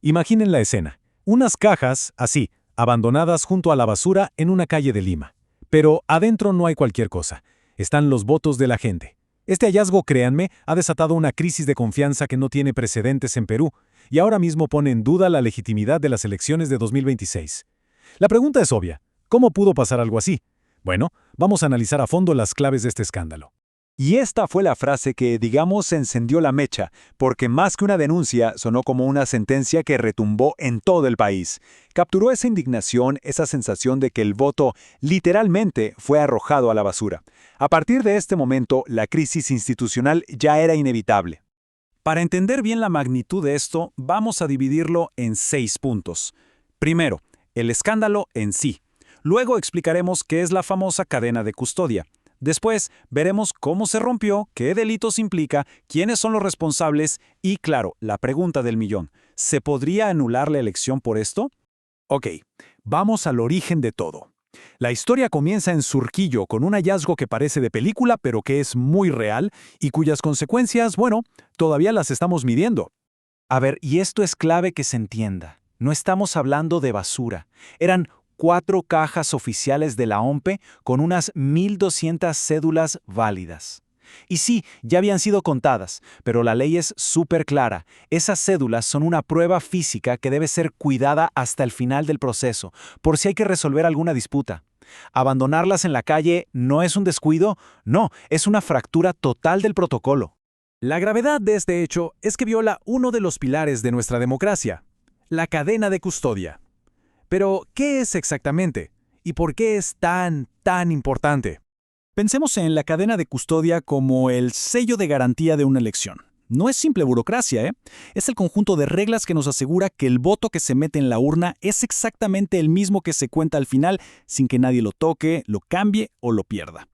Imaginen la escena. Unas cajas, así, abandonadas junto a la basura en una calle de Lima. Pero adentro no hay cualquier cosa. Están los votos de la gente. Este hallazgo, créanme, ha desatado una crisis de confianza que no tiene precedentes en Perú, y ahora mismo pone en duda la legitimidad de las elecciones de 2026. La pregunta es obvia. ¿Cómo pudo pasar algo así? Bueno, vamos a analizar a fondo las claves de este escándalo. Y esta fue la frase que, digamos, encendió la mecha, porque más que una denuncia, sonó como una sentencia que retumbó en todo el país. Capturó esa indignación, esa sensación de que el voto literalmente fue arrojado a la basura. A partir de este momento, la crisis institucional ya era inevitable. Para entender bien la magnitud de esto, vamos a dividirlo en 6 puntos. Primero, el escándalo en sí. Luego explicaremos qué es la famosa cadena de custodia. Después, veremos cómo se rompió, qué delitos implica, quiénes son los responsables y, claro, la pregunta del millón. ¿Se podría anular la elección por esto? Ok, vamos al origen de todo. La historia comienza en Surquillo con un hallazgo que parece de película pero que es muy real y cuyas consecuencias, bueno, todavía las estamos midiendo. A ver, y esto es clave que se entienda. No estamos hablando de basura. Eran 4 cajas oficiales de la OMPE con unas 1.200 cédulas válidas. Y sí, ya habían sido contadas, pero la ley es súper clara. Esas cédulas son una prueba física que debe ser cuidada hasta el final del proceso, por si hay que resolver alguna disputa. Abandonarlas en la calle no es un descuido, no, es una fractura total del protocolo. La gravedad de este hecho es que viola uno de los pilares de nuestra democracia, la cadena de custodia. Pero, ¿qué es exactamente? ¿Y por qué es tan importante? Pensemos en la cadena de custodia como el sello de garantía de una elección. No es simple burocracia, ¿eh? Es el conjunto de reglas que nos asegura que el voto que se mete en la urna es exactamente el mismo que se cuenta al final sin que nadie lo toque, lo cambie o lo pierda.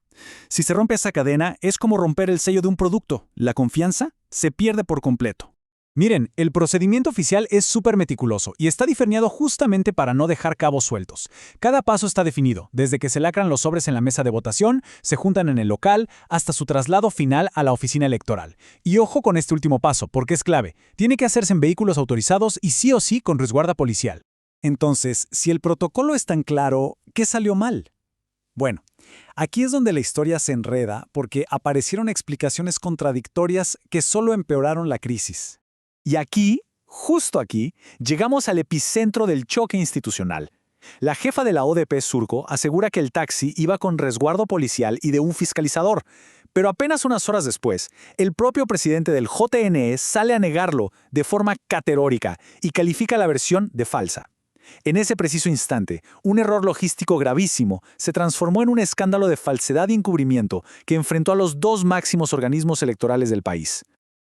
Si se rompe esa cadena, es como romper el sello de un producto. La confianza se pierde por completo. Miren, el procedimiento oficial es súper meticuloso y está diseñado justamente para no dejar cabos sueltos. Cada paso está definido, desde que se lacran los sobres en la mesa de votación, se juntan en el local, hasta su traslado final a la oficina electoral. Y ojo con este último paso, porque es clave. Tiene que hacerse en vehículos autorizados y sí o sí con resguarda policial. Entonces, si el protocolo es tan claro, ¿qué salió mal? Bueno, aquí es donde la historia se enreda porque aparecieron explicaciones contradictorias que solo empeoraron la crisis. Y aquí, justo aquí, llegamos al epicentro del choque institucional. La jefa de la ODP Surco asegura que el taxi iba con resguardo policial y de un fiscalizador, pero apenas unas horas después, el propio presidente del JNE sale a negarlo de forma categórica y califica la versión de falsa. En ese preciso instante, un error logístico gravísimo se transformó en un escándalo de falsedad y encubrimiento que enfrentó a los 2 máximos organismos electorales del país.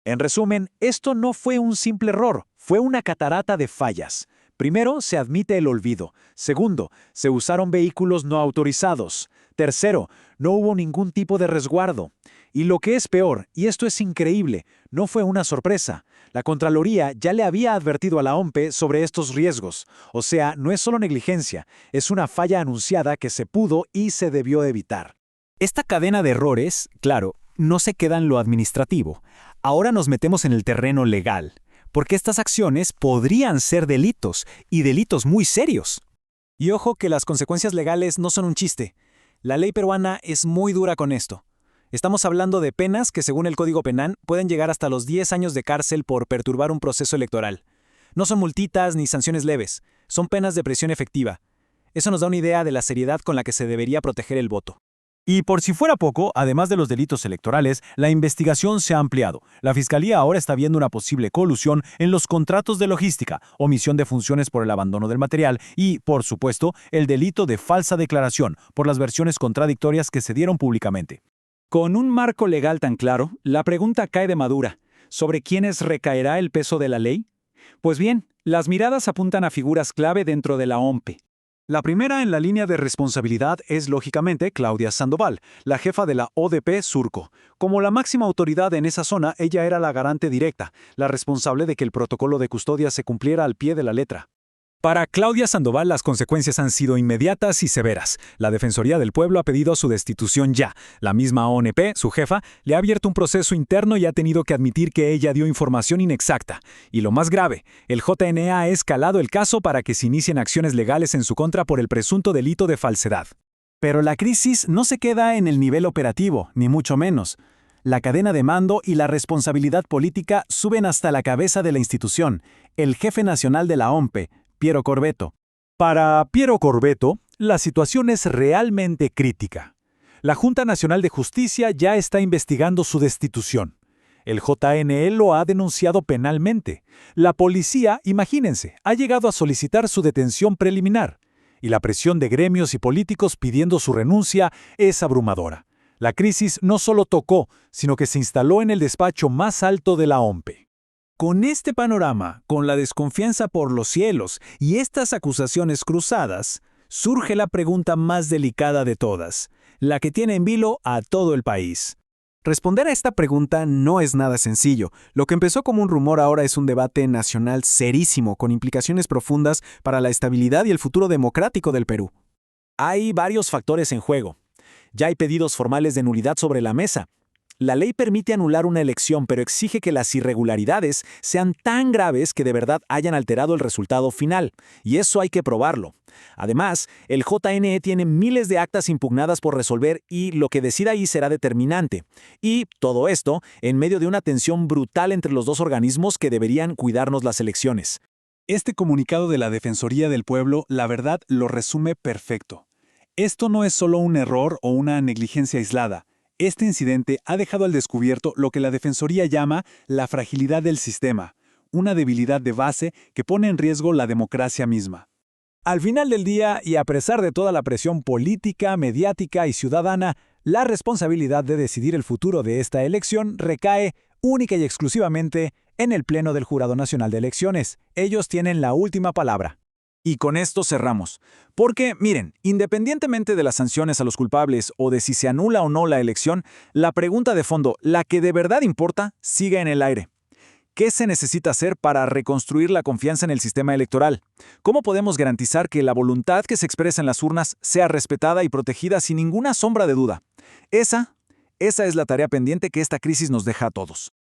En resumen, esto no fue un simple error, fue una catarata de fallas. Primero, se admite el olvido. Segundo, se usaron vehículos no autorizados. Tercero, no hubo ningún tipo de resguardo. Y lo que es peor, y esto es increíble, no fue una sorpresa. La Contraloría ya le había advertido a la OMPE sobre estos riesgos. O sea, no es solo negligencia, es una falla anunciada que se pudo y se debió evitar. Esta cadena de errores, claro, no se queda en lo administrativo. Ahora nos metemos en el terreno legal, porque estas acciones podrían ser delitos, y delitos muy serios. Y ojo que las consecuencias legales no son un chiste. La ley peruana es muy dura con esto. Estamos hablando de penas que, según el Código Penal, pueden llegar hasta los 10 años de cárcel por perturbar un proceso electoral. No son multitas ni sanciones leves, son penas de prisión efectiva. Eso nos da una idea de la seriedad con la que se debería proteger el voto. Y por si fuera poco, además de los delitos electorales, la investigación se ha ampliado. La Fiscalía ahora está viendo una posible colusión en los contratos de logística, omisión de funciones por el abandono del material y, por supuesto, el delito de falsa declaración por las versiones contradictorias que se dieron públicamente. Con un marco legal tan claro, la pregunta cae de madura. ¿Sobre quiénes recaerá el peso de la ley? Pues bien, las miradas apuntan a figuras clave dentro de la OMPE. La primera en la línea de responsabilidad es, lógicamente, Claudia Sandoval, la jefa de la ODP Surco. Como la máxima autoridad en esa zona, ella era la garante directa, la responsable de que el protocolo de custodia se cumpliera al pie de la letra. Para Claudia Sandoval las consecuencias han sido inmediatas y severas. La Defensoría del Pueblo ha pedido su destitución ya. La misma ONP, su jefa, le ha abierto un proceso interno y ha tenido que admitir que ella dio información inexacta. Y lo más grave, el JNE ha escalado el caso para que se inicien acciones legales en su contra por el presunto delito de falsedad. Pero la crisis no se queda en el nivel operativo, ni mucho menos. La cadena de mando y la responsabilidad política suben hasta la cabeza de la institución, el jefe nacional de la OMPE, Piero Corvetto. Para Piero Corvetto, la situación es realmente crítica. La Junta Nacional de Justicia ya está investigando su destitución. El JNE lo ha denunciado penalmente. La policía, imagínense, ha llegado a solicitar su detención preliminar. Y la presión de gremios y políticos pidiendo su renuncia es abrumadora. La crisis no solo tocó, sino que se instaló en el despacho más alto de la OMPE. Con este panorama, con la desconfianza por los cielos y estas acusaciones cruzadas, surge la pregunta más delicada de todas, la que tiene en vilo a todo el país. Responder a esta pregunta no es nada sencillo. Lo que empezó como un rumor ahora es un debate nacional serísimo, con implicaciones profundas para la estabilidad y el futuro democrático del Perú. Hay varios factores en juego. Ya hay pedidos formales de nulidad sobre la mesa. La ley permite anular una elección, pero exige que las irregularidades sean tan graves que de verdad hayan alterado el resultado final, y eso hay que probarlo. Además, el JNE tiene miles de actas impugnadas por resolver y lo que decida ahí será determinante. Y todo esto en medio de una tensión brutal entre los dos organismos que deberían cuidarnos las elecciones. Este comunicado de la Defensoría del Pueblo, la verdad, lo resume perfecto. Esto no es solo un error o una negligencia aislada. Este incidente ha dejado al descubierto lo que la Defensoría llama la fragilidad del sistema, una debilidad de base que pone en riesgo la democracia misma. Al final del día, y a pesar de toda la presión política, mediática y ciudadana, la responsabilidad de decidir el futuro de esta elección recae única y exclusivamente en el Pleno del Jurado Nacional de Elecciones. Ellos tienen la última palabra. Y con esto cerramos. Porque, miren, independientemente de las sanciones a los culpables o de si se anula o no la elección, la pregunta de fondo, la que de verdad importa, sigue en el aire. ¿Qué se necesita hacer para reconstruir la confianza en el sistema electoral? ¿Cómo podemos garantizar que la voluntad que se expresa en las urnas sea respetada y protegida sin ninguna sombra de duda? Esa es la tarea pendiente que esta crisis nos deja a todos.